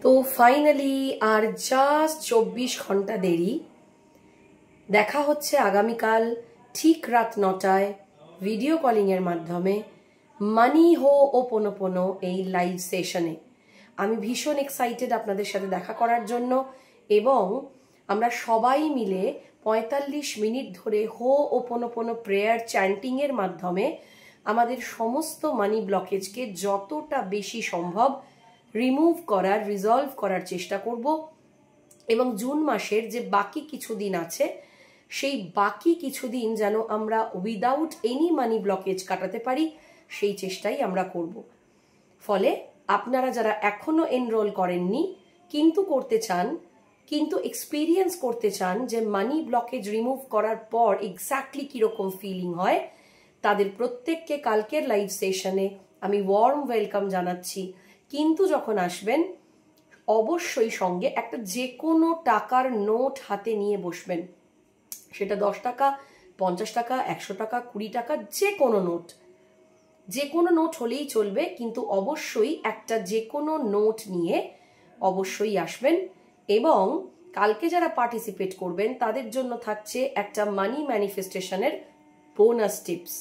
তো ফাইনালি আর জাস্ট 24 ঘন্টা দেরি, দেখা হচ্ছে আগামীকাল ঠিক রাত 9টায় ভিডিও কলিং এর মাধ্যমে মানি হো ওপোনোপোনো এই লাইভ সেশনে। আমি ভীষণ এক্সাইটেড আপনাদের সাথে দেখা করার জন্য, এবং আমরা সবাই মিলে 45 মিনিট ধরে হো ওপোনোপোনো প্রেয়ার চ্যান্টিং এর মাধ্যমে আমাদের সমস্ত মানি ব্লকেজকে যতটা বেশি সম্ভব রিমুভ করার, রিজলভ করার চেষ্টা করব। এবং জুন মাসের যে বাকি কিছুদিন আছে, সেই বাকি কিছুদিন যেন আমরা উইদাউট এনি মানি ব্লকেজ কাটাতে পারি, সেই চেষ্টাই আমরা করব। ফলে আপনারা যারা এখনো এনরোল করেননি কিন্তু করতে চান, কিন্তু এক্সপিরিয়েন্স করতে চান যে মানি ব্লকেজ রিমুভ করার পর এক্স্যাক্টলি কিরকম ফিলিং হয়, তাদের প্রত্যেককে কালকের লাইভ সেশনে আমি ওয়ার্ম ওয়েলকাম জানাচ্ছি। কিন্তু যখন আসবেন অবশ্যই সঙ্গে একটা যে কোনো টাকার নোট হাতে নিয়ে বসবেন। সেটা 10 টাকা, 50 টাকা, 100 টাকা, 20 টাকা, যে কোনো নোট হলেই চলবে, কিন্তু অবশ্যই একটা যে কোনো নোট নিয়ে অবশ্যই আসবেন। এবং কালকে যারা পার্টিসিপেট করবেন তাদের জন্য থাকছে একটা মানি ম্যানিফেস্টেশনের বোনাস টিপস।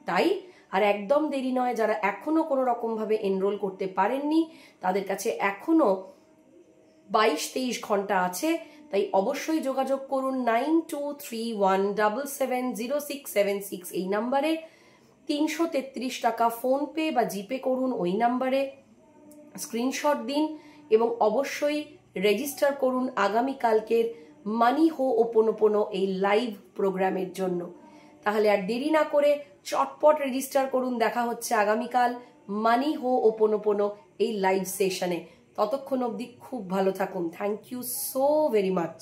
তাই আর একদম দেরি নয়, যারা এখনো কোনো রকম ভাবে এনরোল করতে পারেননি তাদের কাছে এখনো 22-23 ঘন্টা আছে। তাই অবশ্যই যোগাযোগ করুন 9231770676 এই নাম্বারে। 333 টাকা ফোনপে বা জিপে করুন ওই নাম্বারে, স্ক্রিনশট দিন এবং অবশ্যই রেজিস্টার করুন আগামীকালকের মানি হো ওপোনোপোনো এই লাইভ প্রোগ্রামের জন্য। তাহলে আর দেরি না করে চটপট রেজিস্টার করুন। দেখা হচ্ছে আগামীকাল মানি হো ওপোনোপোনো এই লাইভ সেশনে। ততক্ষণ অবধি খুব ভালো থাকুন। Thank you so very much.